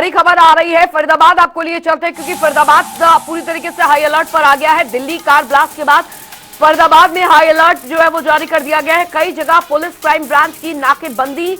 बड़ी खबर आ रही है फरीदाबाद आपको लिए चलते हैं, क्योंकि फरीदाबाद पूरी तरीके से हाई अलर्ट पर आ गया है। दिल्ली कार ब्लास्ट के बाद फरीदाबाद में हाई अलर्ट जो है वो जारी कर दिया गया है। कई जगह पुलिस क्राइम ब्रांच की नाकेबंदी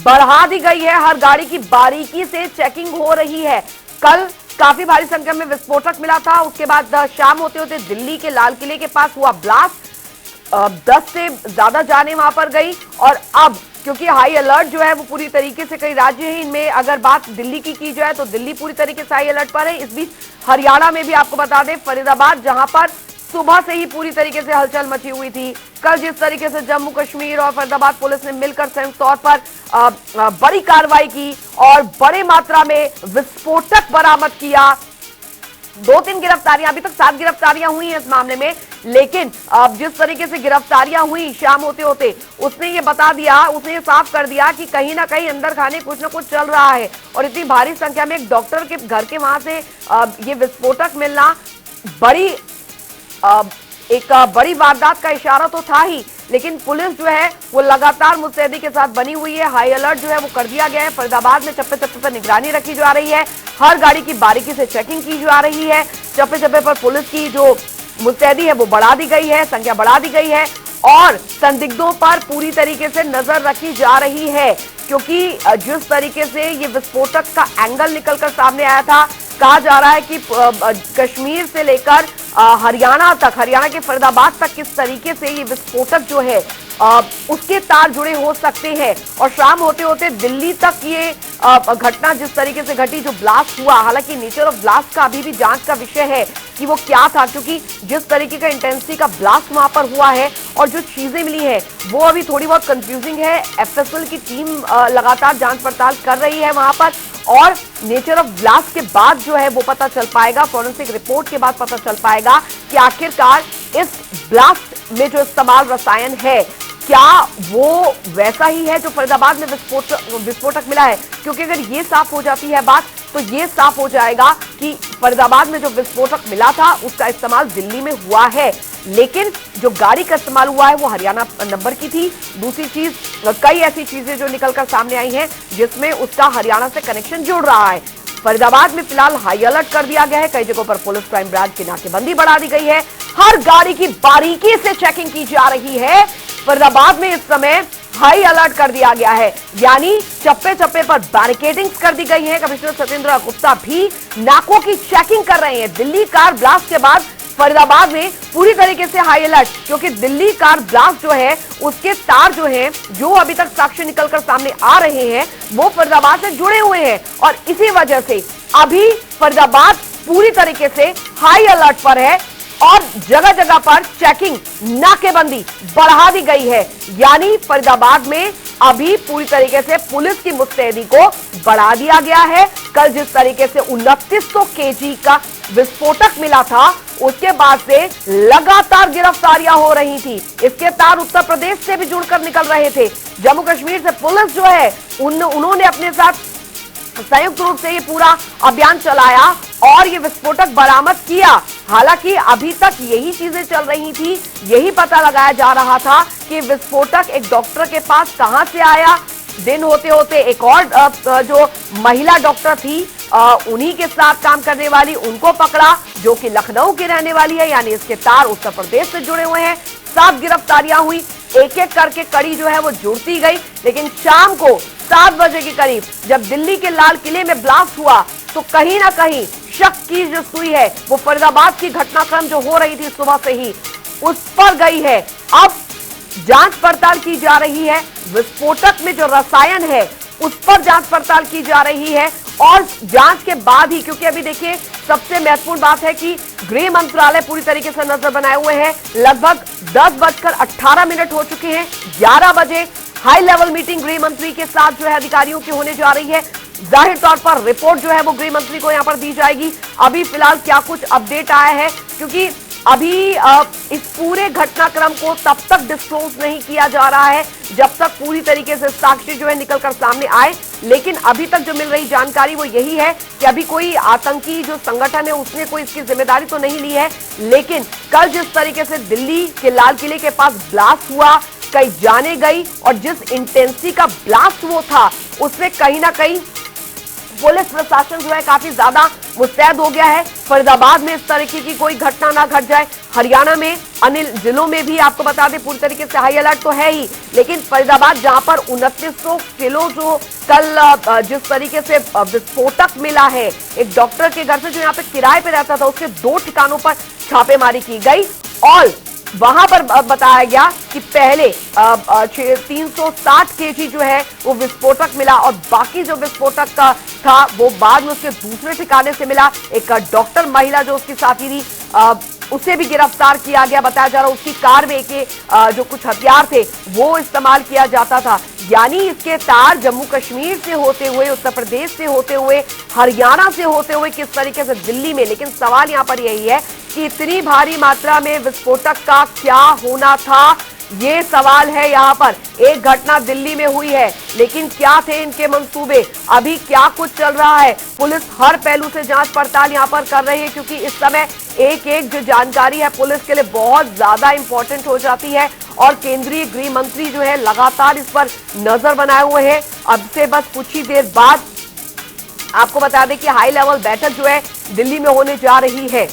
बढ़ा दी गई है। हर गाड़ी की बारीकी से चेकिंग हो रही है। कल काफी भारी संख्या में विस्फोटक मिला था। उसके बाद शाम होते होते दिल्ली के लाल किले के पास हुआ ब्लास्ट। 10 से ज्यादा जाने वहां पर गई। और अब क्योंकि हाई अलर्ट जो है वो पूरी तरीके से कई राज्य हैं, इनमें अगर बात दिल्ली की जाए तो दिल्ली पूरी तरीके से हाई अलर्ट पर है। इस बीच हरियाणा में भी आपको बता दें, फरीदाबाद जहां पर सुबह से ही पूरी तरीके से हलचल मची हुई थी। कल जिस तरीके से जम्मू कश्मीर और फरीदाबाद पुलिस ने मिलकर संयुक्त तौर पर बड़ी कार्रवाई की और बड़ी मात्रा में विस्फोटक बरामद किया। 2-3 गिरफ्तारियां, अभी तक 7 गिरफ्तारियां हुई हैं इस मामले में। लेकिन अब जिस तरीके से गिरफ्तारियां हुई शाम होते होते, उसने ये बता दिया, उसने ये साफ कर दिया कि कहीं ना कहीं अंदर खाने कुछ ना कुछ चल रहा है। और इतनी भारी संख्या में एक डॉक्टर के घर के वहां से ये विस्फोटक मिलना एक बड़ी वारदात का इशारा तो था ही, लेकिन पुलिस जो है वो लगातार मुस्तैदी के साथ बनी हुई है। हाई अलर्ट जो है वो कर दिया गया है। फरीदाबाद में चप्पे चप्पे पर निगरानी रखी जा रही है। हर गाड़ी की बारीकी से चेकिंग की जा रही है। चप्पे चप्पे पर पुलिस की जो मुस्तैदी है वो बढ़ा दी गई है, संख्या बढ़ा दी गई है और संदिग्धों पर पूरी तरीके से नजर रखी जा रही है। क्योंकि जिस तरीके से ये विस्फोटक का एंगल निकलकर सामने आया था, कहा जा रहा है कि कश्मीर से लेकर हरियाणा तक, हरियाणा के फरीदाबाद तक किस तरीके से ये विस्फोटक जो है उसके तार जुड़े हो सकते हैं। और शाम होते होते दिल्ली तक ये घटना जिस तरीके से घटी, जो ब्लास्ट हुआ, हालांकि नेचर ऑफ ब्लास्ट का अभी भी जांच का विषय है कि वो क्या था, क्योंकि जिस तरीके का इंटेंसिटी का ब्लास्ट वहां पर हुआ है और जो चीजें मिली है वो अभी थोड़ी बहुत कंफ्यूजिंग है। एफएसएल की टीम लगातार जांच पड़ताल कर रही है वहां पर और नेचर ऑफ ब्लास्ट के बाद जो है वो पता चल पाएगा, फॉरेंसिक रिपोर्ट के बाद पता चल पाएगा कि आखिरकार इस ब्लास्ट में जो इस्तेमाल रसायन है क्या वो वैसा ही है जो फरीदाबाद में विस्फोटक मिला है। क्योंकि अगर ये साफ हो जाती है बात, तो ये साफ हो जाएगा कि फरीदाबाद में जो विस्फोटक मिला था उसका इस्तेमाल दिल्ली में हुआ है, लेकिन जो गाड़ी का इस्तेमाल हुआ है वो हरियाणा नंबर की थी। दूसरी चीज, कई ऐसी चीजें जो निकलकर सामने आई हैं जिसमें उसका हरियाणा से कनेक्शन जुड़ रहा है। फरीदाबाद में फिलहाल हाई अलर्ट कर दिया गया है। कई जगहों पर पुलिस क्राइम ब्रांच की नाकेबंदी बढ़ा दी गई है। हर गाड़ी की बारीकी से चेकिंग की जा रही है। फरीदाबाद में इस समय हाई अलर्ट कर दिया गया है, यानी चप्पे चप्पे पर बैरिकेडिंग कर दी गई है। कमिश्नर सत्येंद्र गुप्ता भी नाकों की चेकिंग कर रहे हैं। दिल्ली कार ब्लास्ट के बाद फरीदाबाद में पूरी तरीके से हाई अलर्ट, क्योंकि दिल्ली कार ब्लास्ट जो है उसके तार जो हैं, जो अभी तक साक्ष्य निकलकर सामने आ रहे हैं, वो फरीदाबाद से जुड़े हुए हैं। और इसी वजह से अभी फरीदाबाद पूरी तरीके से हाई अलर्ट पर है और जगह जगह पर चेकिंग, नाकेबंदी बढ़ा दी गई है। यानी फरीदाबाद में अभी पूरी तरीके से पुलिस की मुस्तैदी को बढ़ा दिया गया है। कल जिस तरीके से 2900 केजी का विस्फोटक मिला था, उसके बाद से लगातार गिरफ्तारियां हो रही थी। इसके तार उत्तर प्रदेश से भी जुड़कर निकल रहे थे। जम्मू कश्मीर से पुलिस जो है उन्होंने अपने साथ संयुक्त रूप से ये पूरा अभियान चलाया और ये विस्फोटक बरामद किया। हालांकि अभी तक यही चीजें चल रही थी, यही पता लगाया जा रहा था कि विस्फोटक एक डॉक्टर के पास कहां से आया। दिन होते होते एक और जो महिला डॉक्टर थी, उन्हीं के साथ काम करने वाली, उनको पकड़ा, जो कि लखनऊ की रहने वाली है, यानी इसके तार उत्तर प्रदेश से जुड़े हुए हैं। 7 गिरफ्तारियां हुई, एक एक करके कड़ी जो है वो जुड़ती गई। लेकिन शाम को 7 बजे के करीब जब दिल्ली के लाल किले में ब्लास्ट हुआ, तो कहीं ना कहीं शक की जो सुई है वो फरीदाबाद की घटनाक्रम जो हो रही थी सुबह से ही, उस पर गई है। अब जांच पड़ताल की जा रही है। विस्फोटक में जो रसायन है उस पर जांच पड़ताल की जा रही है और जांच के बाद ही, क्योंकि अभी देखिए सबसे महत्वपूर्ण बात है कि गृह मंत्रालय पूरी तरीके से नजर बनाए हुए है। लगभग 10:18 हो चुके हैं। 11 बजे हाई लेवल मीटिंग गृह मंत्री के साथ जो है अधिकारियों की होने जा रही है। जाहिर तौर पर रिपोर्ट जो है वो गृह मंत्री को यहां पर दी जाएगी। अभी फिलहाल क्या कुछ अपडेट आया है, क्योंकि अभी इस पूरे घटनाक्रम को तब तक डिस्क्लोज नहीं किया जा रहा है जब तक पूरी तरीके से साक्ष्य जो है निकलकर सामने आए। लेकिन अभी तक जो मिल रही जानकारी वो यही है कि अभी कोई आतंकी जो संगठन है उसने कोई इसकी जिम्मेदारी तो नहीं ली है। लेकिन कल जिस तरीके से दिल्ली के लाल किले के पास ब्लास्ट हुआ, कई जाने गई और जिस इंटेंसिटी का ब्लास्ट वो था, उसमें कहीं ना कहीं पुलिस प्रशासन जो है काफी ज्यादा मुस्तैद हो गया है। फरीदाबाद में इस तरीके की कोई घटना ना घट जाए। हरियाणा में अन्य जिलों में भी आपको बता दें पूरी तरीके से हाई अलर्ट तो है ही, लेकिन फरीदाबाद जहां पर 2900 किलो जो कल जिस तरीके से विस्फोटक मिला है एक डॉक्टर के घर से जो यहाँ पे किराए पे रहता था, उसके 2 ठिकानों पर छापेमारी की गई और वहां पर बताया गया कि पहले 360 केजी जो है वो विस्फोटक मिला और बाकी जो विस्फोटक का था वो बाद में उसके दूसरे ठिकाने से मिला। एक डॉक्टर महिला जो उसकी साथी थी उसे भी गिरफ्तार किया गया। बताया जा रहा है उसकी कार में के जो कुछ हथियार थे वो इस्तेमाल किया जाता था। यानी इसके तार जम्मू कश्मीर से होते हुए, उत्तर प्रदेश से होते हुए, हरियाणा से होते हुए किस तरीके से दिल्ली में। लेकिन सवाल यहां पर यही है कि इतनी भारी मात्रा में विस्फोटक का क्या होना था, ये सवाल है। यहां पर एक घटना दिल्ली में हुई है, लेकिन क्या थे इनके मंसूबे, अभी क्या कुछ चल रहा है। पुलिस हर पहलू से जांच पड़ताल यहां पर कर रही है, क्योंकि इस समय एक एक जो जानकारी है पुलिस के लिए बहुत ज्यादा इंपॉर्टेंट हो जाती है और केंद्रीय गृह मंत्री जो है लगातार इस पर नजर बनाए हुए हैं। अब से बस कुछ ही देर बाद आपको बता दें कि हाई लेवल बैठक जो है दिल्ली में होने जा रही है।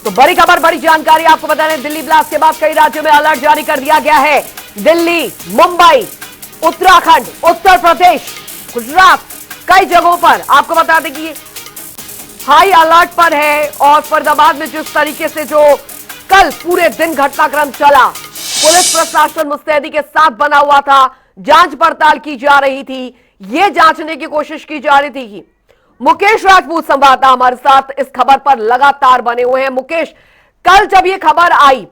तो बड़ी खबर, बड़ी जानकारी आपको बता दें, दिल्ली ब्लास्ट के बाद कई राज्यों में अलर्ट जारी कर दिया गया है। दिल्ली, मुंबई, उत्तराखंड, उत्तर प्रदेश, गुजरात, कई जगहों पर आपको बता दें कि हाई अलर्ट पर है। और फरीदाबाद में जिस तरीके से जो कल पूरे दिन घटनाक्रम चला, पुलिस प्रशासन मुस्तैदी के साथ बना हुआ था, जांच पड़ताल की जा रही थी, ये जांचने की कोशिश की जा रही थी। मुकेश राजपूत संवाददाता हमारे साथ इस खबर पर लगातार बने हुए हैं। मुकेश, कल जब ये खबर आई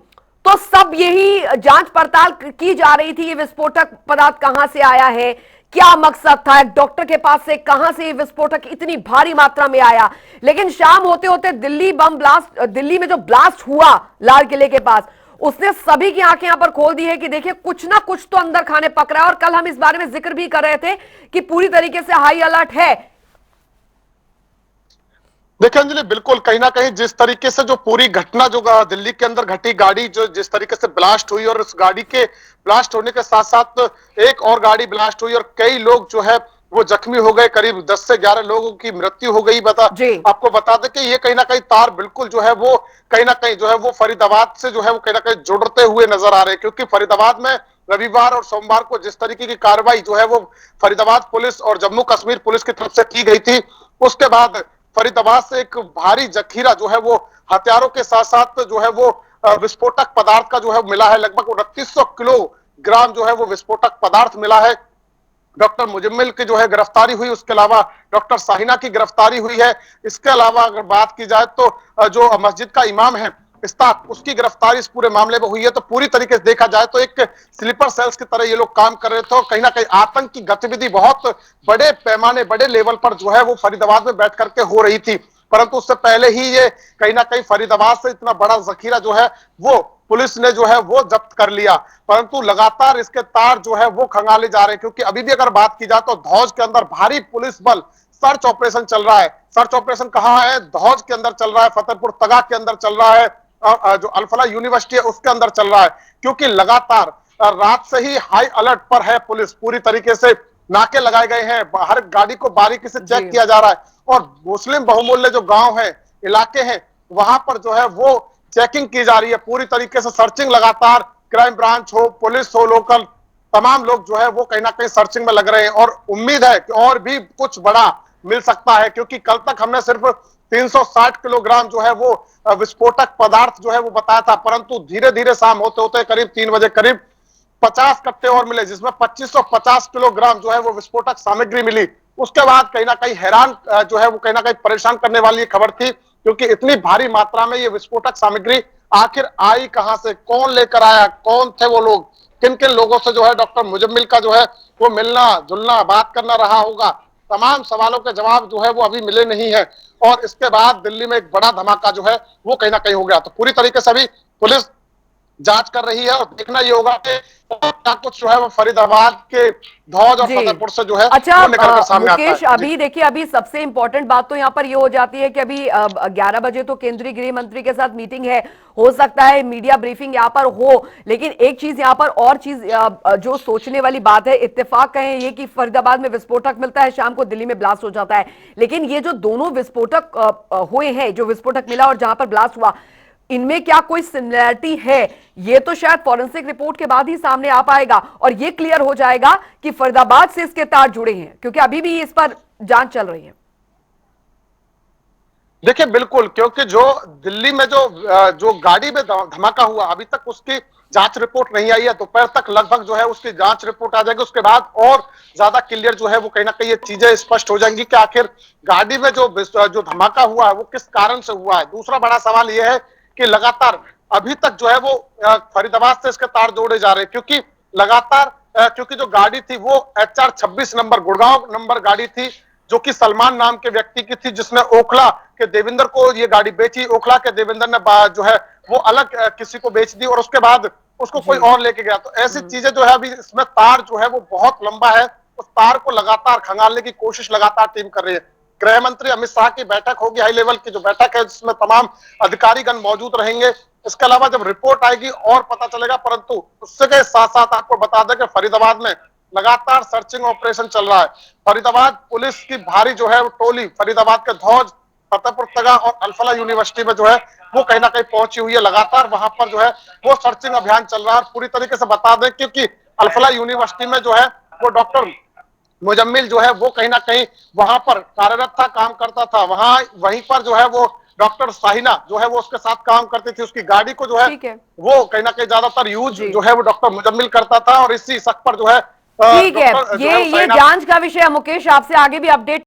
तो सब यही जांच पड़ताल की जा रही थी, ये विस्फोटक पदार्थ कहां से आया है, क्या मकसद था, एक डॉक्टर के पास से कहां से ये विस्फोटक इतनी भारी मात्रा में आया। लेकिन शाम होते होते दिल्ली बम ब्लास्ट, दिल्ली में जो ब्लास्ट हुआ लाल किले के पास, उसने सभी की आंखें यहां पर खोल दी है कि देखिए कुछ ना कुछ तो अंदर खाने पक रहा है। और कल हम इस बारे में जिक्र भी कर रहे थे कि पूरी तरीके से हाई अलर्ट है। देखिए अंजलि, बिल्कुल कहीं ना कहीं जिस तरीके से जो पूरी घटना जो दिल्ली के अंदर घटी, गाड़ी जो जिस तरीके से ब्लास्ट हुई और उस गाड़ी के ब्लास्ट होने के साथ साथ एक और गाड़ी ब्लास्ट हुई और कई लोग जो है वो जख्मी हो गए, करीब 10 से 11 लोगों की मृत्यु हो गई। आपको बता दें कि ये कहीं ना कहीं तार बिल्कुल जो है वो कहीं ना कहीं जो है वो फरीदाबाद से जो है वो कहीं ना कहीं जुड़ते हुए नजर आ रहे हैं, क्योंकि फरीदाबाद में रविवार और सोमवार को जिस तरीके की कार्रवाई जो है वो फरीदाबाद पुलिस और जम्मू कश्मीर पुलिस की तरफ से की गई थी, उसके बाद फरीदाबाद से एक भारी जखीरा जो है वो हथियारों के साथ साथ जो है वो विस्फोटक पदार्थ का जो है मिला है। लगभग 2900 किलोग्राम जो है वो विस्फोटक पदार्थ मिला है। डॉक्टर मुजम्मिल की जो है गिरफ्तारी हुई, उसके अलावा डॉक्टर साहिना की गिरफ्तारी हुई है। इसके अलावा अगर बात की जाए तो जो मस्जिद का इमाम है इस्ताक, उसकी गिरफ्तारी इस पूरे मामले में हुई है। तो पूरी तरीके से देखा जाए तो एक स्लीपर सेल्स की तरह ये लोग काम कर रहे थे और कहीं ना कहीं आतंक की गतिविधि बहुत बड़े पैमाने, बड़े लेवल पर जो है वो फरीदाबाद में बैठ करके हो रही थी। परंतु उससे पहले ही ये कहीं ना कहीं फरीदाबाद से इतना बड़ा जखीरा जो है वो पुलिस ने जो है वो जब्त कर लिया, परंतु लगातार इसके तार जो है वो खंगाले जा रहे हैं। क्योंकि अभी भी अगर बात की जाए तो धौज के अंदर भारी पुलिस बल सर्च ऑपरेशन चल रहा है। सर्च ऑपरेशन कहां है? धौज के अंदर चल रहा है, फतेहपुर तगा के अंदर चल रहा है, जो अल्फला यूनिवर्सिटी है उसके अंदर चल रहा है। क्योंकि लगातार रात से ही हाई अलर्ट पर है पुलिस, पूरी तरीके से नाके लगाए गए हैं, हर गाड़ी को बारीकी से चेक किया जा रहा है और मुस्लिम बहुमूल्य जो गांव है, इलाके हैं, वहां पर जो है वो चेकिंग की जा रही है। पूरी तरीके से सर्चिंग लगातार, क्राइम ब्रांच हो, पुलिस हो, लोकल तमाम लोग जो है वो कहीं ना कहीं सर्चिंग में लग रहे हैं और उम्मीद है कि और भी कुछ बड़ा मिल सकता है। क्योंकि कल तक हमने सिर्फ 360 किलोग्राम जो है वो विस्फोटक पदार्थ जो है वो बताया था, परंतु धीरे धीरे शाम होते होते करीब 3 बजे करीब 50 कट्टे और मिले, जिसमें 2550 किलोग्राम जो है वो विस्फोटक सामग्री मिली। उसके बाद कहीं ना कहीं हैरान जो है वो कहीं ना कहीं परेशान करने वाली खबर थी, क्योंकि इतनी भारी मात्रा में ये विस्फोटक सामग्री आखिर आई कहां से, कौन लेकर आया, कौन थे वो लोग, किन किन लोगों से जो है डॉक्टर मुजम्मिल का जो है वो मिलना जुलना बात करना रहा होगा। तमाम सवालों के जवाब जो है वो अभी मिले नहीं है और इसके बाद दिल्ली में एक बड़ा धमाका जो है वो कहीं ना कहीं हो गया। तो पूरी तरीके से अभी पुलिस जांच कर रही है और देखना ये होगा कि और क्या कुछ जो है वो फरीदाबाद के धौज और जी। फतेहपुर से जो है अच्छा वो निकल कर सामने आता मुकेश, है। जी अभी देखिए, अभी सबसे इंपॉर्टेंट बात तो यहाँ पर ये हो जाती है कि अभी 11 बजे तो केंद्रीय गृह मंत्री के साथ मीटिंग है, हो सकता है मीडिया ब्रीफिंग यहाँ पर हो, लेकिन एक चीज यहाँ पर और चीज जो सोचने वाली बात है, इत्तेफाक कहें ये कि फरीदाबाद में विस्फोटक मिलता है, शाम को दिल्ली में ब्लास्ट हो जाता है, लेकिन ये जो दोनों विस्फोटक हुए हैं, जो विस्फोटक मिला और जहां पर ब्लास्ट हुआ, इनमें क्या कोई सिमिलैरिटी है, ये तो शायद फॉरेंसिक रिपोर्ट के बाद ही सामने आ पाएगा और ये क्लियर हो जाएगा कि फरीदाबाद से इसके तार जुड़े हैं, क्योंकि अभी भी इस पर जांच चल रही है। देखिए बिल्कुल, क्योंकि जो दिल्ली में जो गाड़ी में धमाका हुआ अभी तक उसकी जांच रिपोर्ट नहीं आई है। दोपहर तक लगभग जो है उसकी जांच रिपोर्ट आ जाएगी, उसके बाद और ज्यादा क्लियर जो है वो कहीं ना कहीं ये चीजें स्पष्ट हो जाएंगी कि आखिर गाड़ी में जो धमाका हुआ है वो किस कारण से हुआ है। दूसरा बड़ा सवाल ये है कि लगातार अभी तक जो है वो फरीदाबाद से इसके तार जोड़े जा रहे हैं, क्योंकि लगातार क्योंकि जो गाड़ी थी वो HR 26 नंबर गुड़गांव नंबर गाड़ी थी, जो कि सलमान नाम के व्यक्ति की थी, जिसने ओखला के देवेंद्र को ये गाड़ी बेची। ओखला के देवेंद्र ने जो है वो अलग किसी को बेच दी और उसके बाद उसको कोई और लेके गया। तो ऐसी चीजें जो है अभी इसमें तार जो है वो बहुत लंबा है, उस तार को लगातार खंगालने की कोशिश लगातार टीम कर रही है। गृह मंत्री अमित शाह की बैठक होगी, हाई लेवल की जो बैठक है जिसमें तमाम अधिकारीगण मौजूद रहेंगे। इसके अलावा जब रिपोर्ट आएगी और पता चलेगा, परंतु उससे के साथ साथ आपको बता दें कि फरीदाबाद में लगातार सर्चिंग ऑपरेशन चल रहा है। फरीदाबाद पुलिस की भारी जो है वो टोली फरीदाबाद के धौज, फतेहपुर तगा और अल्फला यूनिवर्सिटी में जो है वो कहीं ना कहीं पहुंची हुई है। लगातार वहां पर जो है वो सर्चिंग अभियान चल रहा है। और पूरी तरीके से बता दें, क्योंकि अल्फला यूनिवर्सिटी में जो है वो डॉक्टर मुजम्मिल जो है वो कहीं ना कहीं वहां पर कार्यरत था, काम करता था। वहीं पर जो है वो डॉक्टर साहिना जो है वो उसके साथ काम करती थी। उसकी गाड़ी को जो है ठीक है, वो कहीं ना कहीं ज्यादातर यूज जी, जो है वो डॉक्टर मुजम्मिल करता था और इसी शक पर जो है ठीक है, डॉक्टर जो है ये वो साहिना जांच का विषय है मुकेश, आपसे आगे भी अपडेट